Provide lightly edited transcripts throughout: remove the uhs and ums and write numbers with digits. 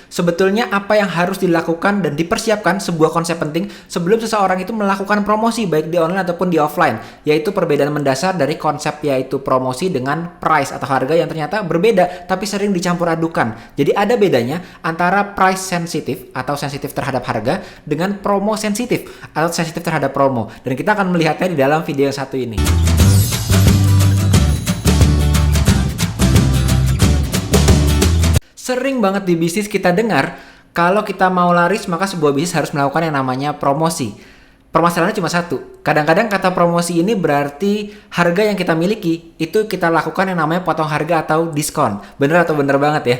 Sebetulnya apa yang harus dilakukan dan dipersiapkan sebuah konsep penting sebelum seseorang itu melakukan promosi baik di online ataupun di offline, yaitu perbedaan mendasar dari konsep yaitu promosi dengan price atau harga yang ternyata berbeda tapi sering dicampur adukan. Jadi ada bedanya antara price sensitif atau sensitif terhadap harga dengan promo sensitif atau sensitif terhadap promo. Dan kita akan melihatnya di dalam video yang satu ini. Sering banget di bisnis kita dengar, kalau kita mau laris maka sebuah bisnis harus melakukan yang namanya promosi. Permasalahannya cuma satu, kadang-kadang kata promosi ini berarti harga yang kita miliki itu kita lakukan yang namanya potong harga atau diskon. Bener atau bener banget ya?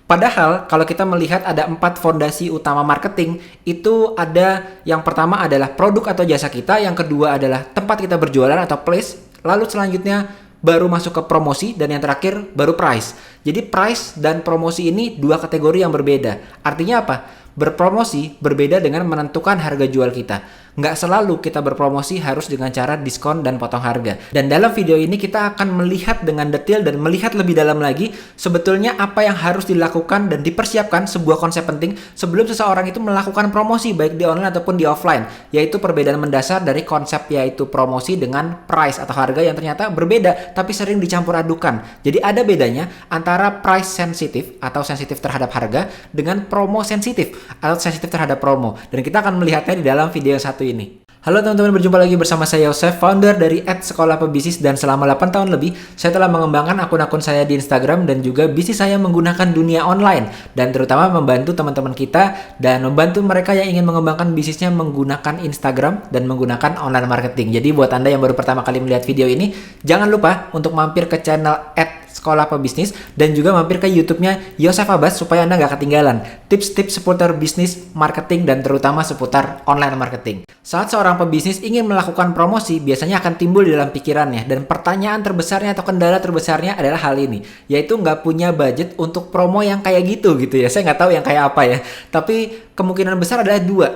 Padahal kalau kita melihat ada 4 fondasi utama marketing, itu ada yang pertama adalah produk atau jasa kita, yang kedua adalah tempat kita berjualan atau place, lalu selanjutnya baru masuk ke promosi, dan yang terakhir baru price. Jadi price dan promosi ini dua kategori yang berbeda. Artinya apa? Berpromosi berbeda dengan menentukan harga jual kita. Nggak selalu kita berpromosi harus dengan cara diskon dan potong harga. Dan dalam video ini kita akan melihat dengan detail dan melihat lebih dalam lagi sebetulnya apa yang harus dilakukan dan dipersiapkan sebuah konsep penting sebelum seseorang itu melakukan promosi baik di online ataupun di offline, yaitu perbedaan mendasar dari konsep yaitu promosi dengan price atau harga yang ternyata berbeda tapi sering dicampur adukan. Jadi ada bedanya antara price sensitif atau sensitif terhadap harga dengan promo sensitif atau sensitif terhadap promo. Dan kita akan melihatnya di dalam video yang satu ini. Halo teman-teman, berjumpa lagi bersama saya Yosef, founder dari @sekolahpebisnis, dan selama 8 tahun lebih saya telah mengembangkan akun-akun saya di Instagram dan juga bisnis saya menggunakan dunia online, dan terutama membantu teman-teman kita dan membantu mereka yang ingin mengembangkan bisnisnya menggunakan Instagram dan menggunakan online marketing. Jadi buat Anda yang baru pertama kali melihat video ini, jangan lupa untuk mampir ke channel Sekolah Pebisnis dan juga mampir ke YouTube-nya Yosef Abbas supaya Anda nggak ketinggalan tips-tips seputar bisnis, marketing, dan terutama seputar online marketing. Saat seorang pebisnis ingin melakukan promosi, biasanya akan timbul di dalam pikirannya, dan pertanyaan terbesarnya atau kendala terbesarnya adalah hal ini, yaitu nggak punya budget untuk promo yang kayak gitu ya. Saya nggak tahu yang kayak apa ya, tapi kemungkinan besar adalah dua.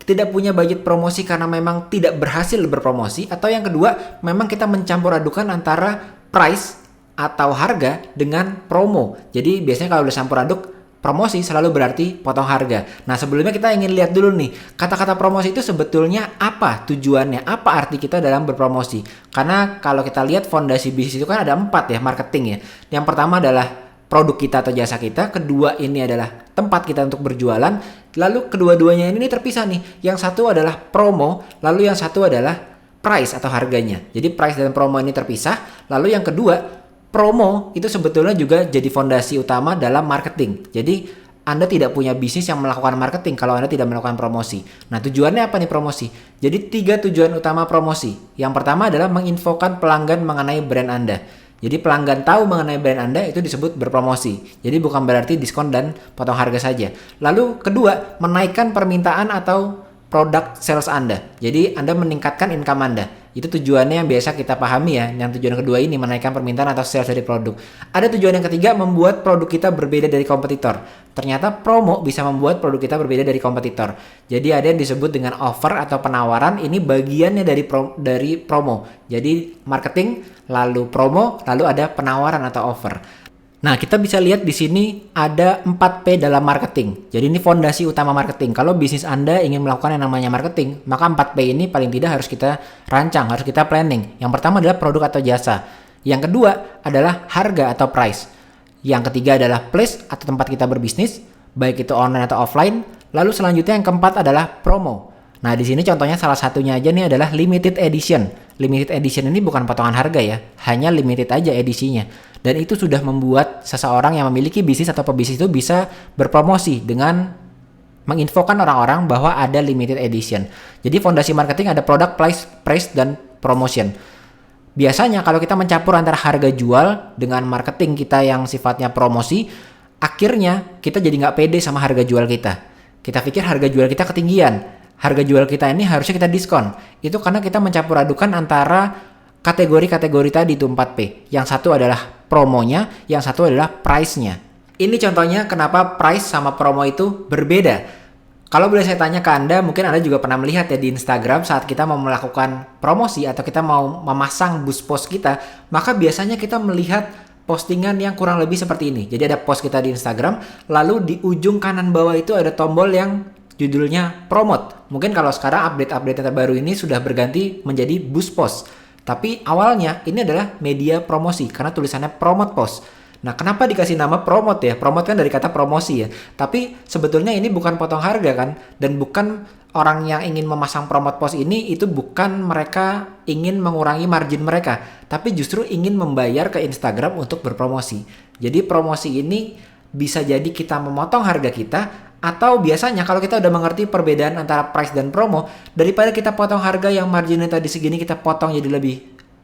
Tidak punya budget promosi karena memang tidak berhasil berpromosi, atau yang kedua, memang kita mencampur adukan antara price atau harga dengan promo. Jadi biasanya kalau udah campur aduk promosi selalu berarti potong harga. Nah, sebelumnya kita ingin lihat dulu nih, kata-kata promosi itu sebetulnya apa tujuannya, apa arti kita dalam berpromosi. Karena kalau kita lihat fondasi bisnis itu kan ada 4 ya, marketing ya. Yang pertama adalah produk kita atau jasa kita, kedua ini adalah tempat kita untuk berjualan, lalu kedua-duanya ini terpisah nih. Yang satu adalah promo, lalu yang satu adalah price atau harganya. Jadi price dan promo ini terpisah, lalu yang kedua promo itu sebetulnya juga jadi fondasi utama dalam marketing. Jadi Anda tidak punya bisnis yang melakukan marketing kalau Anda tidak melakukan promosi. Nah, tujuannya apa nih promosi? Jadi 3 tujuan utama promosi. Yang pertama adalah menginfokan pelanggan mengenai brand Anda. Jadi pelanggan tahu mengenai brand Anda itu disebut berpromosi. Jadi bukan berarti diskon dan potong harga saja. Lalu kedua, menaikkan permintaan atau produk sales Anda. Jadi Anda meningkatkan income Anda. Itu tujuannya yang biasa kita pahami ya. Yang tujuan kedua ini menaikkan permintaan atau sales dari produk. Ada tujuan yang ketiga, membuat produk kita berbeda dari kompetitor. Ternyata promo bisa membuat produk kita berbeda dari kompetitor. Jadi ada yang disebut dengan offer atau penawaran. Ini bagiannya dari promo. Jadi marketing, lalu promo, lalu ada penawaran atau offer. Nah, kita bisa lihat di sini ada 4P dalam marketing. Jadi ini fondasi utama marketing. Kalau bisnis Anda ingin melakukan yang namanya marketing, maka 4P ini paling tidak harus kita rancang, harus kita planning. Yang pertama adalah produk atau jasa. Yang kedua adalah harga atau price. Yang ketiga adalah place atau tempat kita berbisnis, baik itu online atau offline. Lalu selanjutnya yang keempat adalah promo. Nah, di sini contohnya salah satunya aja nih adalah limited edition. Limited edition ini bukan potongan harga ya, hanya limited aja edisinya. Dan itu sudah membuat seseorang yang memiliki bisnis atau pebisnis itu bisa berpromosi dengan menginfokan orang-orang bahwa ada limited edition. Jadi fondasi marketing ada product, price, dan promotion. Biasanya kalau kita mencampur antara harga jual dengan marketing kita yang sifatnya promosi, akhirnya kita jadi nggak pede sama harga jual kita. Kita pikir harga jual kita ketinggian. Harga jual kita ini harusnya kita diskon. Itu karena kita mencampur adukan antara kategori-kategori tadi itu 4P. Yang satu adalah promonya, yang satu adalah price-nya. Ini contohnya kenapa price sama promo itu berbeda. Kalau boleh saya tanya ke Anda, mungkin Anda juga pernah melihat ya di Instagram saat kita mau melakukan promosi atau kita mau memasang boost post kita, maka biasanya kita melihat postingan yang kurang lebih seperti ini. Jadi ada post kita di Instagram, lalu di ujung kanan bawah itu ada tombol yang judulnya promote. Mungkin kalau sekarang update-update yang terbaru ini sudah berganti menjadi boost post. Tapi awalnya ini adalah media promosi karena tulisannya promote post. Nah, kenapa dikasih nama promote ya? Promote kan dari kata promosi ya. Tapi sebetulnya ini bukan potong harga kan? Dan bukan orang yang ingin memasang promote post ini itu bukan mereka ingin mengurangi margin mereka. Tapi justru ingin membayar ke Instagram untuk berpromosi. Jadi promosi ini bisa jadi kita memotong harga kita, atau biasanya kalau kita udah mengerti perbedaan antara price dan promo, daripada kita potong harga yang marginnya tadi segini kita potong jadi lebih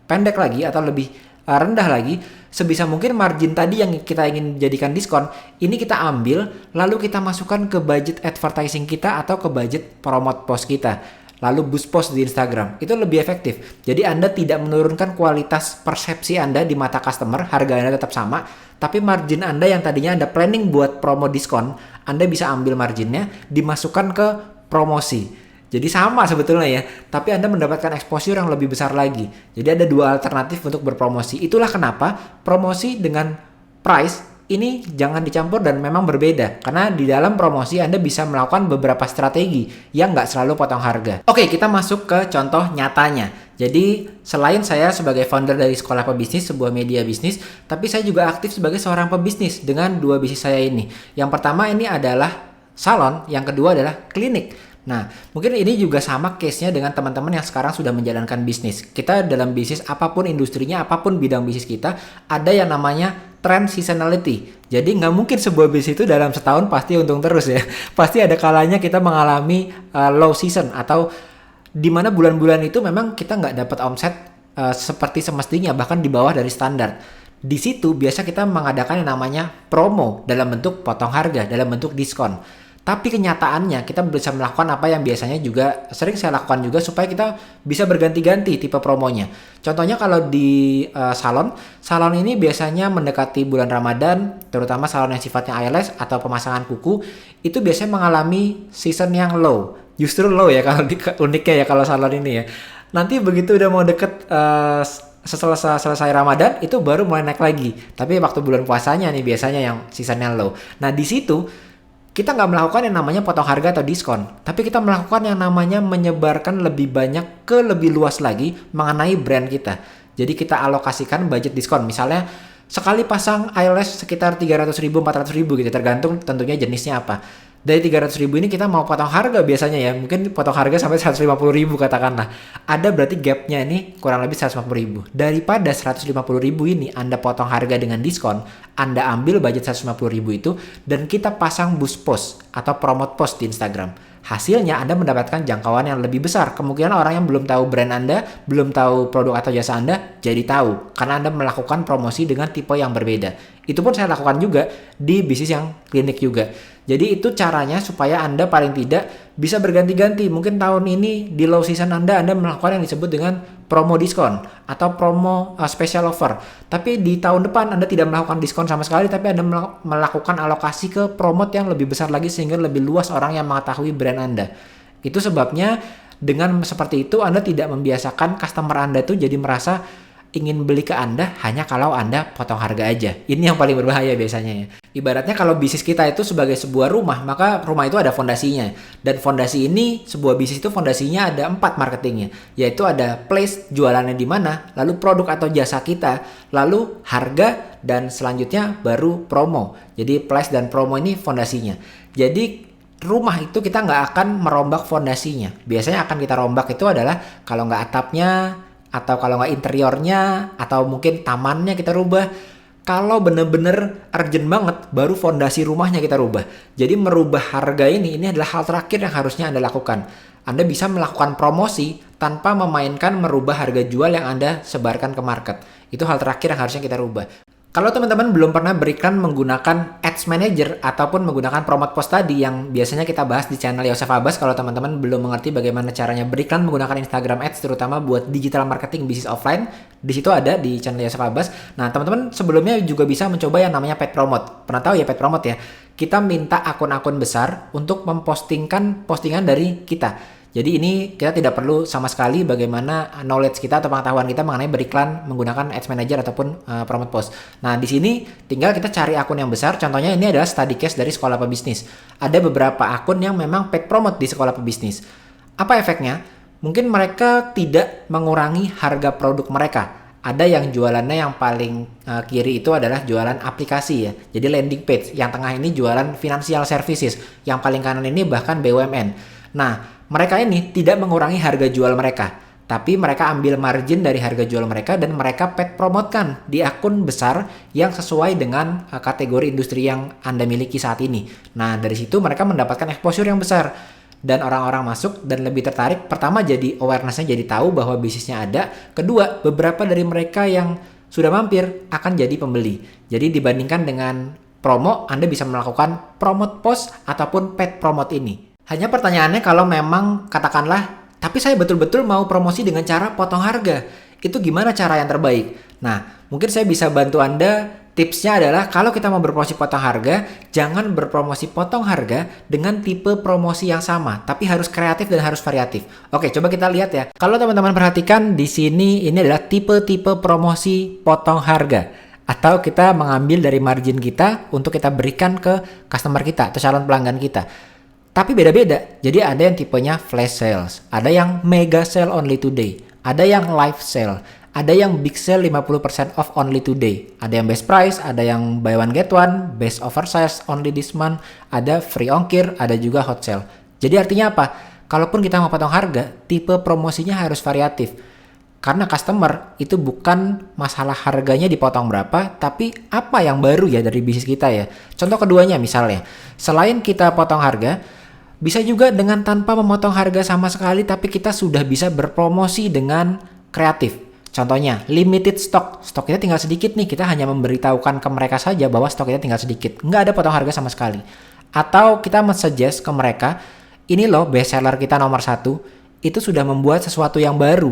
pendek lagi atau lebih rendah lagi, sebisa mungkin margin tadi yang kita ingin jadikan diskon, ini kita ambil lalu kita masukkan ke budget advertising kita atau ke budget promote post kita. Lalu boost post di Instagram, itu lebih efektif. Jadi Anda tidak menurunkan kualitas persepsi Anda di mata customer, harga Anda tetap sama, tapi margin Anda yang tadinya Anda planning buat promo diskon, Anda bisa ambil marginnya, dimasukkan ke promosi. Jadi sama sebetulnya ya, tapi Anda mendapatkan exposure yang lebih besar lagi. Jadi ada dua alternatif untuk berpromosi. Itulah kenapa promosi dengan price ini jangan dicampur dan memang berbeda. Karena di dalam promosi Anda bisa melakukan beberapa strategi yang nggak selalu potong harga. Oke, kita masuk ke contoh nyatanya. Jadi selain saya sebagai founder dari Sekolah Pebisnis, sebuah media bisnis, tapi saya juga aktif sebagai seorang pebisnis dengan dua bisnis saya ini. Yang pertama ini adalah salon, yang kedua adalah klinik. Nah, mungkin ini juga sama case-nya dengan teman-teman yang sekarang sudah menjalankan bisnis. Kita dalam bisnis apapun industrinya, apapun bidang bisnis kita, ada yang namanya trend seasonality. Jadi nggak mungkin sebuah bisnis itu dalam setahun pasti untung terus ya. Pasti ada kalanya kita mengalami low season atau di mana bulan-bulan itu memang kita nggak dapat omset seperti semestinya, bahkan di bawah dari standar. Di situ biasa kita mengadakan yang namanya promo dalam bentuk potong harga, dalam bentuk diskon. Tapi kenyataannya kita bisa melakukan apa yang biasanya juga sering saya lakukan juga supaya kita bisa berganti-ganti tipe promonya. Contohnya kalau di salon ini biasanya mendekati bulan Ramadan, terutama salon yang sifatnya eyelash atau pemasangan kuku, itu biasanya mengalami season yang low. Justru low ya kalau uniknya ya kalau salon ini ya. Nanti begitu udah mau deket selesai Ramadan itu baru mulai naik lagi. Tapi waktu bulan puasanya nih biasanya yang seasonnya low. Nah di situ kita nggak melakukan yang namanya potong harga atau diskon, tapi kita melakukan yang namanya menyebarkan lebih banyak ke lebih luas lagi mengenai brand kita. Jadi kita alokasikan budget diskon, misalnya sekali pasang eyelash sekitar 300.000, 400.000 gitu, tergantung tentunya jenisnya apa. Dari 300.000 ini kita mau potong harga biasanya ya, mungkin potong harga sampai 150.000 katakanlah. Ada berarti gapnya ini kurang lebih 150.000. Daripada 150.000 ini Anda potong harga dengan diskon, Anda ambil budget 150.000 itu dan kita pasang boost post atau promote post di Instagram. Hasilnya Anda mendapatkan jangkauan yang lebih besar. Kemungkinan orang yang belum tahu brand Anda, belum tahu produk atau jasa Anda, jadi tahu. Karena Anda melakukan promosi dengan tipe yang berbeda. Itu pun saya lakukan juga di bisnis yang klinik juga. Jadi itu caranya supaya Anda paling tidak bisa berganti-ganti. Mungkin tahun ini di low season Anda melakukan yang disebut dengan promo diskon atau promo special offer. Tapi di tahun depan Anda tidak melakukan diskon sama sekali, tapi Anda melakukan alokasi ke promote yang lebih besar lagi sehingga lebih luas orang yang mengetahui brand Anda. Itu sebabnya dengan seperti itu Anda tidak membiasakan customer Anda itu jadi merasa ingin beli ke Anda hanya kalau Anda potong harga aja. Ini yang paling berbahaya biasanya ya. Ibaratnya kalau bisnis kita itu sebagai sebuah rumah, maka rumah itu ada fondasinya. Dan fondasi ini, sebuah bisnis itu fondasinya ada 4 marketingnya. Yaitu ada place, jualannya di mana, lalu produk atau jasa kita, lalu harga, dan selanjutnya baru promo. Jadi place dan promo ini fondasinya. Jadi rumah itu kita nggak akan merombak fondasinya. Biasanya akan kita rombak itu adalah kalau nggak atapnya, atau kalau nggak interiornya, atau mungkin tamannya kita rubah. Kalau bener-bener urgent banget, baru fondasi rumahnya kita rubah. Jadi merubah harga ini adalah hal terakhir yang harusnya Anda lakukan. Anda bisa melakukan promosi tanpa memainkan merubah harga jual yang Anda sebarkan ke market. Itu hal terakhir yang harusnya kita rubah. Kalau teman-teman belum pernah beriklan menggunakan Ads Manager ataupun menggunakan promote post tadi yang biasanya kita bahas di channel Yosef Abbas, kalau teman-teman belum mengerti bagaimana caranya beriklan menggunakan Instagram Ads terutama buat digital marketing bisnis offline, di situ ada di channel Yosef Abbas. Nah, teman-teman sebelumnya juga bisa mencoba yang namanya paid promote. Pernah tahu ya paid promote ya? Kita minta akun-akun besar untuk mempostingkan postingan dari kita. Jadi ini kita tidak perlu sama sekali bagaimana knowledge kita atau pengetahuan kita mengenai beriklan menggunakan Ads Manager ataupun Promote Post. Nah, di sini tinggal kita cari akun yang besar. Contohnya ini adalah study case dari Sekolah Pebisnis. Ada beberapa akun yang memang paid promote di Sekolah Pebisnis. Apa efeknya? Mungkin mereka tidak mengurangi harga produk mereka. Ada yang jualannya yang paling kiri itu adalah jualan aplikasi ya. Jadi landing page. Yang tengah ini jualan financial services. Yang paling kanan ini bahkan BUMN. Nah, mereka ini tidak mengurangi harga jual mereka. Tapi mereka ambil margin dari harga jual mereka dan mereka paid promotekan di akun besar yang sesuai dengan kategori industri yang Anda miliki saat ini. Nah, dari situ mereka mendapatkan exposure yang besar. Dan orang-orang masuk dan lebih tertarik. Pertama, jadi awareness-nya jadi tahu bahwa bisnisnya ada. Kedua, beberapa dari mereka yang sudah mampir akan jadi pembeli. Jadi dibandingkan dengan promo, Anda bisa melakukan promote post ataupun paid promote ini. Hanya pertanyaannya kalau memang katakanlah, tapi saya betul-betul mau promosi dengan cara potong harga. Itu gimana cara yang terbaik? Nah, mungkin saya bisa bantu Anda. Tipsnya adalah kalau kita mau berpromosi potong harga, jangan berpromosi potong harga dengan tipe promosi yang sama, tapi harus kreatif dan harus variatif. Oke, coba kita lihat ya. Kalau teman-teman perhatikan di sini ini adalah tipe-tipe promosi potong harga. Atau kita mengambil dari margin kita untuk kita berikan ke customer kita atau calon pelanggan kita. Tapi beda-beda. Jadi ada yang tipenya flash sales, ada yang mega sale only today, ada yang live sale, ada yang big sale 50% off only today, ada yang best price, ada yang buy one get one, best offer size only this month, ada free ongkir, ada juga hot sale. Jadi artinya apa? Kalaupun kita mau potong harga, tipe promosinya harus variatif. Karena customer itu bukan masalah harganya dipotong berapa, tapi apa yang baru ya dari bisnis kita ya. Contoh keduanya misalnya, selain kita potong harga, bisa juga dengan tanpa memotong harga sama sekali, tapi kita sudah bisa berpromosi dengan kreatif. Contohnya, limited stock. Stok kita tinggal sedikit nih, kita hanya memberitahukan ke mereka saja bahwa stok kita tinggal sedikit. Nggak ada potong harga sama sekali. Atau kita men-suggest ke mereka, ini loh best seller kita nomor 1, itu sudah membuat sesuatu yang baru.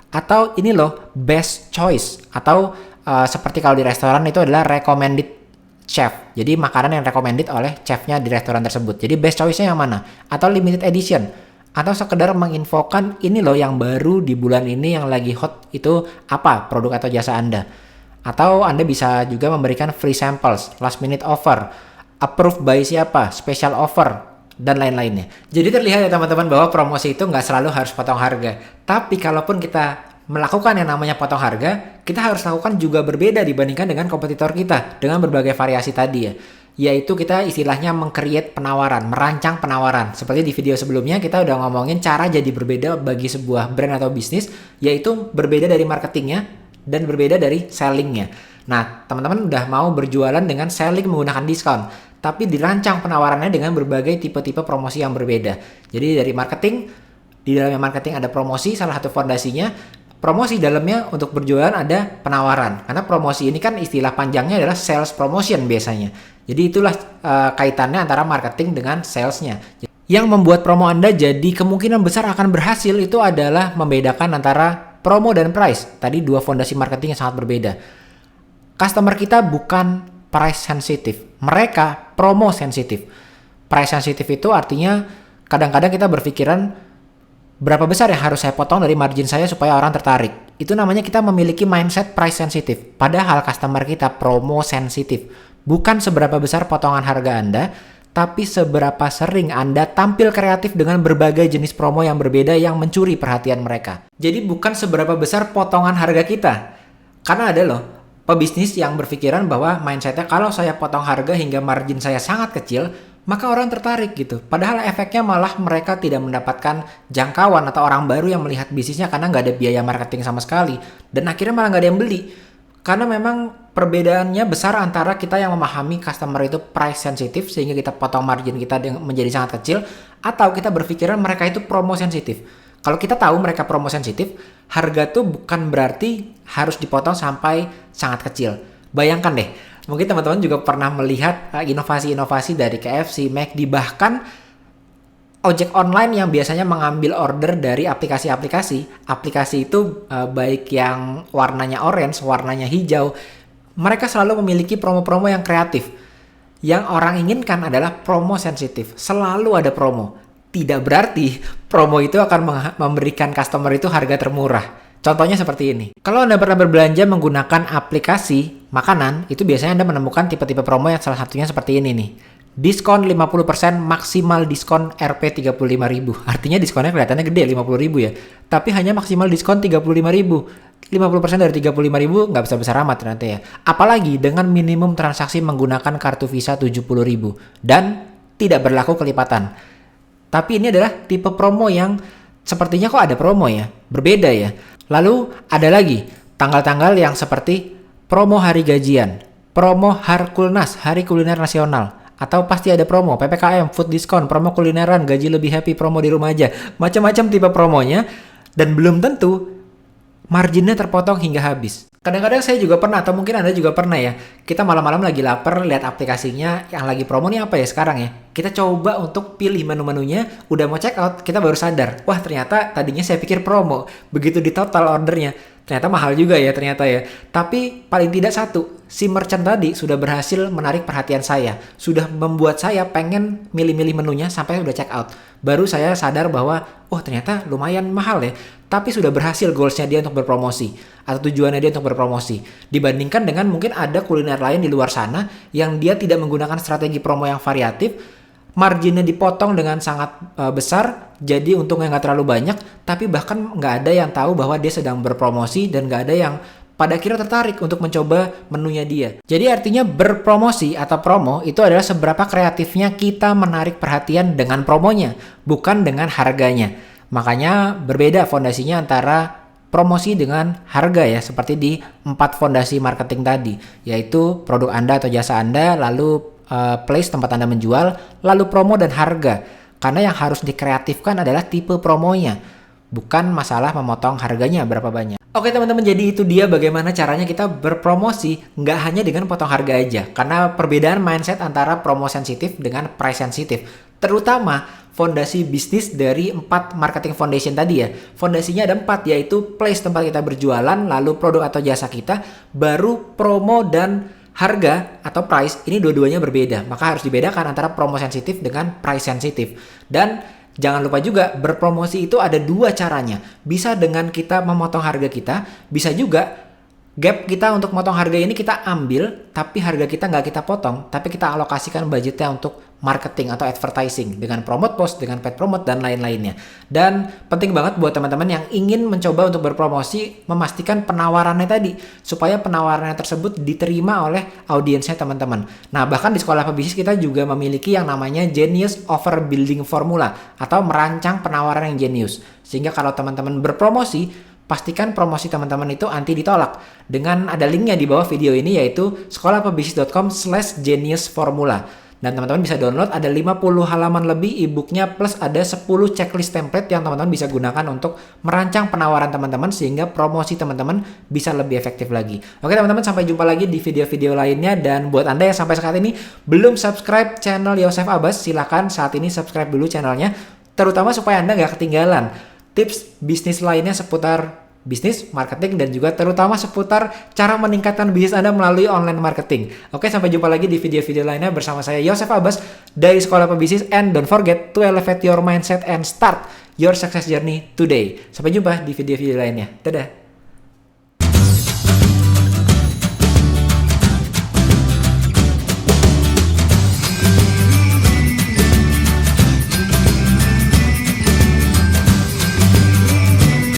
Atau ini loh best choice. Atau seperti kalau di restoran itu adalah recommended chef. Jadi makanan yang recommended oleh chefnya di restoran tersebut. Jadi best choice-nya yang mana? Atau limited edition. Atau sekedar menginfokan ini loh yang baru di bulan ini yang lagi hot itu apa produk atau jasa Anda. Atau Anda bisa juga memberikan free samples, last minute offer, approved by siapa, special offer, dan lain-lainnya. Jadi terlihat ya teman-teman bahwa promosi itu nggak selalu harus potong harga. Tapi kalaupun kita melakukan yang namanya potong harga, kita harus lakukan juga berbeda dibandingkan dengan kompetitor kita dengan berbagai variasi tadi ya. Yaitu kita istilahnya meng-create penawaran, merancang penawaran. Seperti di video sebelumnya kita udah ngomongin cara jadi berbeda bagi sebuah brand atau bisnis, yaitu berbeda dari marketingnya dan berbeda dari sellingnya. Nah, teman-teman udah mau berjualan dengan selling menggunakan diskon, tapi dirancang penawarannya dengan berbagai tipe-tipe promosi yang berbeda. Jadi dari marketing, di dalamnya marketing ada promosi, salah satu fondasinya. Promosi dalamnya untuk berjualan ada penawaran. Karena promosi ini kan istilah panjangnya adalah sales promotion biasanya. Jadi itulah kaitannya antara marketing dengan salesnya. Yang membuat promo Anda jadi kemungkinan besar akan berhasil itu adalah membedakan antara promo dan price. Tadi dua fondasi marketing yang sangat berbeda. Customer kita bukan price sensitive. Mereka promo sensitive. Price sensitive itu artinya kadang-kadang kita berpikiran berapa besar yang harus saya potong dari margin saya supaya orang tertarik. Itu namanya kita memiliki mindset price sensitive. Padahal customer kita promo sensitive. Bukan seberapa besar potongan harga Anda, tapi seberapa sering Anda tampil kreatif dengan berbagai jenis promo yang berbeda yang mencuri perhatian mereka. Jadi bukan seberapa besar potongan harga kita. Karena ada loh pebisnis yang berpikiran bahwa mindsetnya kalau saya potong harga hingga margin saya sangat kecil, maka orang tertarik gitu. Padahal efeknya malah mereka tidak mendapatkan jangkauan atau orang baru yang melihat bisnisnya karena nggak ada biaya marketing sama sekali. Dan akhirnya malah nggak ada yang beli. Karena memang perbedaannya besar antara kita yang memahami customer itu price sensitive sehingga kita potong margin kita menjadi sangat kecil, atau kita berpikiran mereka itu promo sensitif. Kalau kita tahu mereka promo sensitif, harga tuh bukan berarti harus dipotong sampai sangat kecil. Bayangkan deh, mungkin teman-teman juga pernah melihat inovasi-inovasi dari KFC, McD, bahkan ojek online yang biasanya mengambil order dari aplikasi-aplikasi. Aplikasi itu baik yang warnanya orange, warnanya hijau, mereka selalu memiliki promo-promo yang kreatif. Yang orang inginkan adalah promo sensitif. Selalu ada promo. tidak berarti promo itu akan memberikan customer itu harga termurah. Contohnya seperti ini. Kalau Anda pernah berbelanja menggunakan aplikasi makanan, itu biasanya Anda menemukan tipe-tipe promo yang salah satunya seperti ini nih. Diskon 50%, maksimal diskon Rp 35.000. Artinya diskonnya kelihatannya gede, 50.000 ya. Tapi hanya maksimal diskon 35.000. 50% dari 35.000 nggak besar-besar amat ternyata ya. Apalagi dengan minimum transaksi menggunakan kartu Visa 70.000 dan tidak berlaku kelipatan. Tapi ini adalah tipe promo yang sepertinya kok ada promo ya, berbeda ya. Lalu ada lagi tanggal-tanggal yang seperti promo hari gajian, promo Harkulnas, Hari Kuliner Nasional. Atau pasti ada promo, PPKM, food diskon, promo kulineran, gaji lebih happy, promo di rumah aja. Macam-macam tipe promonya dan belum tentu marginnya terpotong hingga habis. Kadang-kadang saya juga pernah, atau mungkin Anda juga pernah ya, kita malam-malam lagi lapar, lihat aplikasinya yang lagi promo nih apa ya sekarang ya. Kita coba untuk pilih menu-menunya, udah mau check out, kita baru sadar, wah ternyata tadinya saya pikir promo. Begitu di total ordernya, ternyata mahal juga ya ternyata ya. Tapi paling tidak satu, si merchant tadi sudah berhasil menarik perhatian saya. Sudah membuat saya pengen milih-milih menunya sampai udah check out. Baru saya sadar bahwa, oh ternyata lumayan mahal ya. Tapi sudah berhasil goalsnya dia untuk berpromosi. Atau tujuannya dia untuk berpromosi. Dibandingkan dengan mungkin ada kuliner lain di luar sana yang dia tidak menggunakan strategi promo yang variatif. Marginnya dipotong dengan sangat besar, jadi untungnya nggak terlalu banyak, tapi bahkan nggak ada yang tahu bahwa dia sedang berpromosi dan nggak ada yang pada akhirnya tertarik untuk mencoba menunya dia. Jadi artinya berpromosi atau promo itu adalah seberapa kreatifnya kita menarik perhatian dengan promonya, bukan dengan harganya. Makanya berbeda fondasinya antara promosi dengan harga ya, seperti di 4 fondasi marketing tadi, yaitu produk Anda atau jasa Anda, lalu place tempat Anda menjual, lalu promo dan harga. Karena yang harus dikreatifkan adalah tipe promonya, bukan masalah memotong harganya berapa banyak. Oke teman-teman, jadi itu dia bagaimana caranya kita berpromosi nggak hanya dengan potong harga aja. Karena perbedaan mindset antara promo sensitif dengan price sensitif, terutama fondasi bisnis dari 4 marketing foundation tadi ya. Fondasinya ada 4, yaitu place tempat kita berjualan, lalu produk atau jasa kita, baru promo dan harga atau price. Ini dua-duanya berbeda, maka harus dibedakan antara promo sensitif dengan price sensitif. Dan jangan lupa juga berpromosi itu ada 2 caranya. Bisa dengan kita memotong harga kita, bisa juga gap kita untuk motong harga ini kita ambil, tapi harga kita nggak kita potong, tapi kita alokasikan budgetnya untuk marketing atau advertising dengan promote post, dengan paid promote, dan lain-lainnya. Dan penting banget buat teman-teman yang ingin mencoba untuk berpromosi, memastikan penawarannya tadi, supaya penawarannya tersebut diterima oleh audiensnya teman-teman. Nah, bahkan di Sekolah Pebisnis kita juga memiliki yang namanya Genius Offer Building Formula, atau merancang penawaran yang genius. Sehingga kalau teman-teman berpromosi, pastikan promosi teman-teman itu anti ditolak. Dengan ada linknya di bawah video ini, yaitu sekolahpebisnis.com/geniusformula. Dan teman-teman bisa download, ada 50 halaman lebih e-booknya, plus ada 10 checklist template yang teman-teman bisa gunakan untuk merancang penawaran teman-teman sehingga promosi teman-teman bisa lebih efektif lagi. Oke teman-teman, sampai jumpa lagi di video-video lainnya. Dan buat Anda yang sampai saat ini belum subscribe channel Yosef Abbas, silakan saat ini subscribe dulu channelnya, terutama supaya Anda nggak ketinggalan tips bisnis lainnya seputar bisnis, marketing, dan juga terutama seputar cara meningkatkan bisnis Anda melalui online marketing. Oke, sampai jumpa lagi di video-video lainnya bersama saya Yosef Abbas dari Sekolah Pebisnis, and don't forget to elevate your mindset and start your success journey today. Sampai jumpa di video-video lainnya. Dadah!